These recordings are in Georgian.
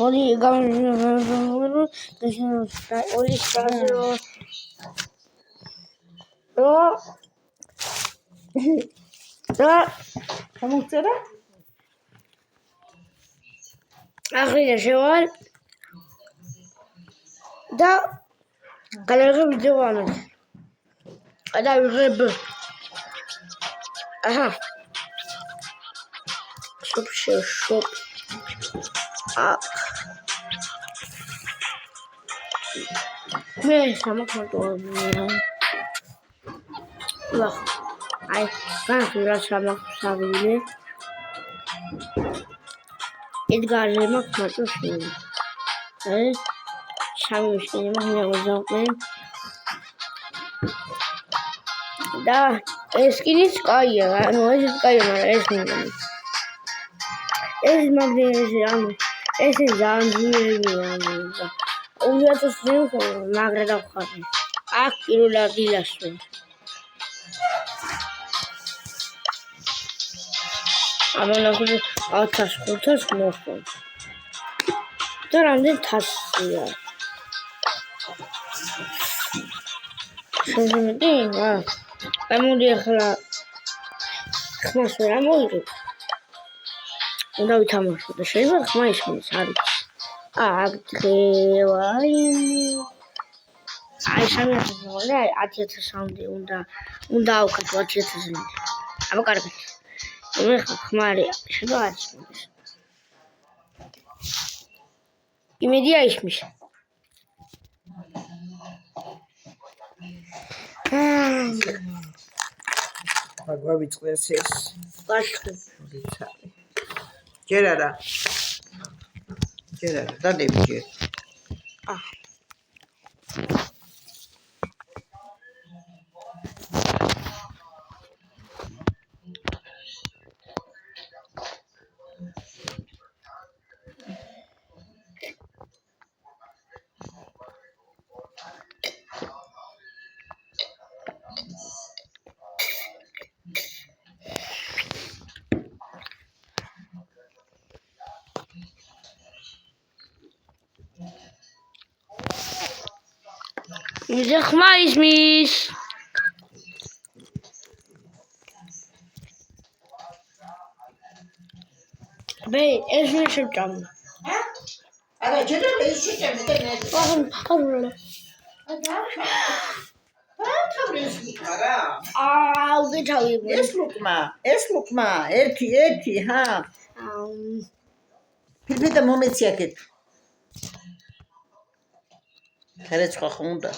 მოდი გამოვიდო ორი სტრაზო და გამოგწერა? ახრიდა შევალ და გადავიღე ვიდეო ამას. გადავიღებ. აჰა. შოპ. მე სამახმატოა. ლახ. აი, განსურა სამახსავილი. ედგარზე მაგმატო შენ. აი, სამუშკენი მაგნევზავყენ. და ეს კიდიც კაია, ანუ ეს კაია, მაგრამ ეს მინდა. ეს მაგნეზი, ანუ ეს ძალიან ძლიერია, ანუ და უიათოს მაგრა დავხარდი. აქ პირველად დილასვე. ამანახული 1500 მოსწონს. და რამდენ თასია. შემდეგი, გამოდი ახლა ხმას ვერ ამოვიღებ. უნდა ვითამაშო და შეიძლება ხმა ისმის, არის. აქ დღევაი. აი 3000 მოვიდა, 10000-მდე უნდა ავკეთო 10000-მდე. აბა კარგად. მე ხმა არის, შეიძლება არ ისმის. იმედია ისმის. აგვავიწყდეს ეს. ვაშხი. ჯერ არა. დადები ჯერ. მიზე ხმა ისმის. ბე, ეს მე შევჭამ. არა, ჯერ ეს შევჭამ და მე. აღარ. გეთავი. ეს ლუკმა, ერთი, ჰა. ფილმი და მომეცი აქეთ. ხერეცხვა ხუნდა.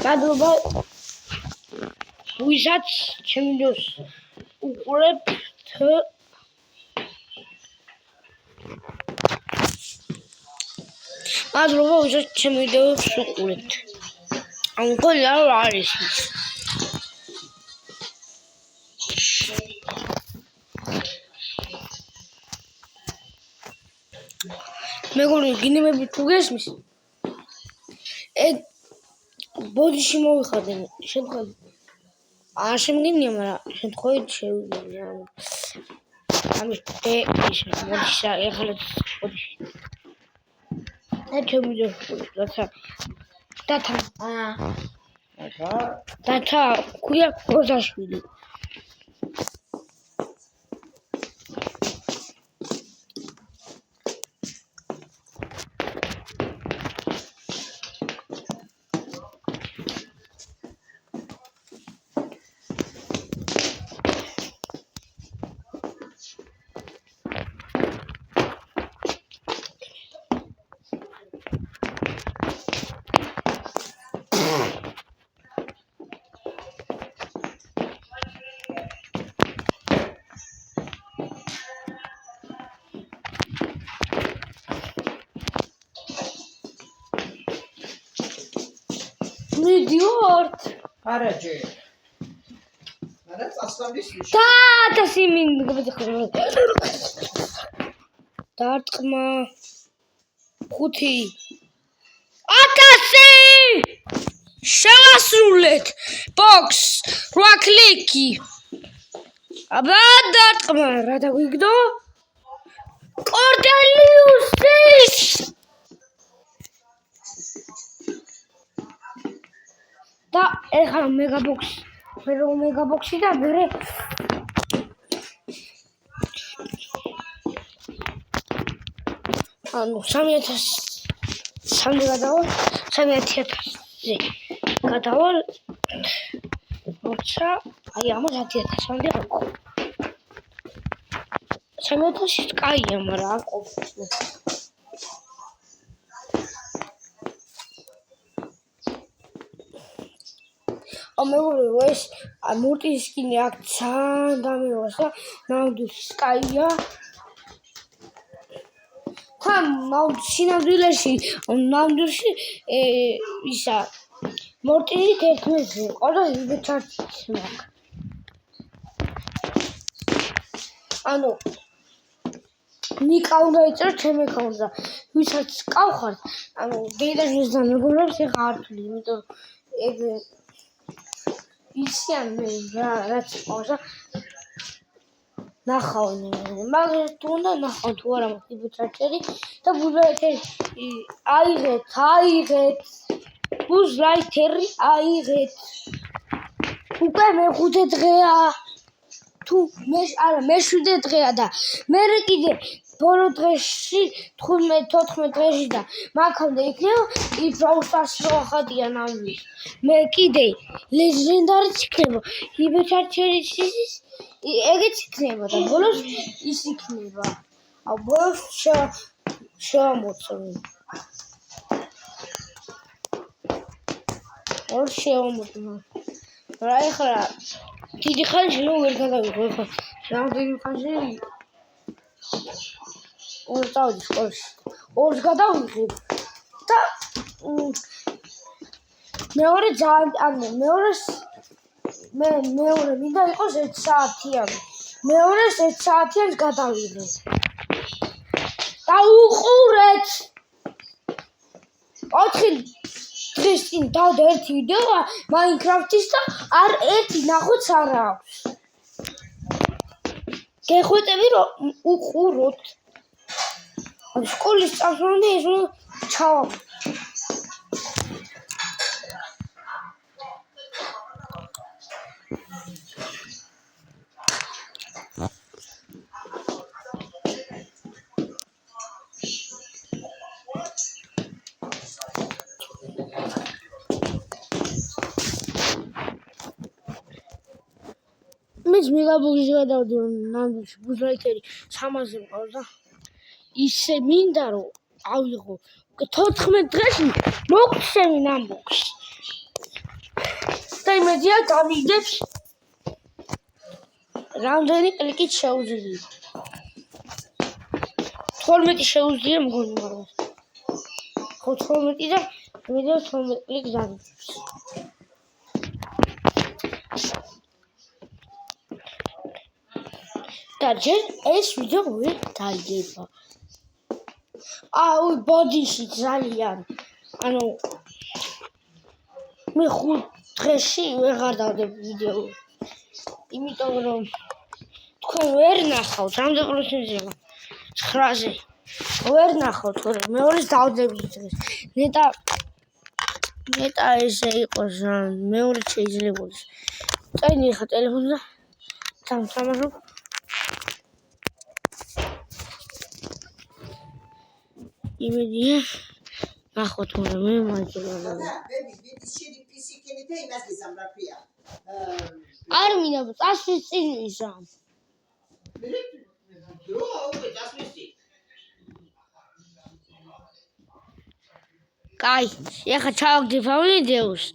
მადლობა. ვისაც ჩემი ვიდეოს უყურებთ. მადლობა ვისაც ჩემი ვიდეოს უყურებთ. ამგონი არ არის. მეგონი გინემები თუ გესმის? ბოდიში მოვიხადე შემთხვევით. არ შემგენია, მაგრამ შემთხვევით შევიგებია. ამის ბოდიში ახლა ბოდიში. და ჩემი ვიდეოს დათა ქვია გოზაშვილი. მიდიოთ. არა ჯერ. არა წასვლის ვიშ. და სიმინ გაბეძახო. დარტყმა 5 1000 შევასრულეთ box 8 კლიკი აბა დარტყმა რა დაგვიგდო კორდელიუსის და ეხლა მეგაბოქსი და მერე ანუ 3000 გადავალ 3000-ზე გადავალ როცა აი ამას 10000-მდე გაყო 3000-ის კაია მაგრამ არ ყოფს მეგობრებო ეს მორტის სკინი აქ ძალიან დამეორს და ნამდვილად კაია თან სინამდვილეში ისა მორტის 11-ზე ყოდა იბეჩარჩის მაგ ანუ ნიკა უნდა იწერო ჩემ აკაუნტზე ვისაც ყავხარ ანუ დედაშვილს და მეგობრებს ეხა არ თვლი იმიტომ ეგ ისიან მე რაც ყავს ნახავენ მაგრამ თუ უნდა ნახავ თუ არა იბეჩარჩერი და ბუზლაითერი აიღეთ ბუზლაითერი აიღეთ უკვე მე-5 დღეა თუ მე-7 დღეა და მე კიდე ბოლო დღეში 15-14 დღეში და მაგამდე იქნება ბრაუსტარში რო ახადია ნამდვილად მე კიდე ლეგენდარიც იქნება იბეჩარჩერის ეგეც იქნება და ბოლოს ის იქნება აუ ბოლოს შევამოწმე ორ შევამოწმე რა ეხლა დიდი ხანში ვერ გადავიღო ეხლა რამდენი ხანში ორ წავედი სკოლაში ორს გადავიღე და მეორე მინდა იყოს 1 საათიანი მეორეს 1 საათიანს გადავიღე და უყურეთ 4 დღეს წინ დავდა ერთი ვიდეო მაინკრაფტის და არ ერთი ნახოც არ აქვს გეხვეტები რომ უყუროთ სკოლის წასვლამდე ეს ჩავაბ მეც მეგაბოქსი გადავდი ნამდვილად ბუზლაითერი 300-ზე მყავს და ისე მინდა რომ ავიღო 14 დღეში მოგცემი ნამბოქს და იმედია გამიგდებს რამდენი კლიკით შეუძლია 12 შეუძლია მგონი მაგრამ ხო 12 და იმედია 12 კლიკს გამიგდებს და ჯერ ეს ვიდეო ვერ დაიდება აუ ბოდიში ძალიან ანუ მე 5 დღეში ვეღარ დავდებ ვიდეო იმიტომ რომ თქვენ ვერ ნახავთ რამდენი პროცენტია 9-ზე ვერ ნახავთ მეორეს დავდები დღეს ნეტა ესე იყოს მეორე შეიძლება წაინი ხა ტელეფონზე თამაშობ იმედია ნახოთ მაგრამ მე მაიჭირა არ მინდა წასვლის წინ ვიზამ კაი ეხა ჩავაგდებ ამ ვიდეოს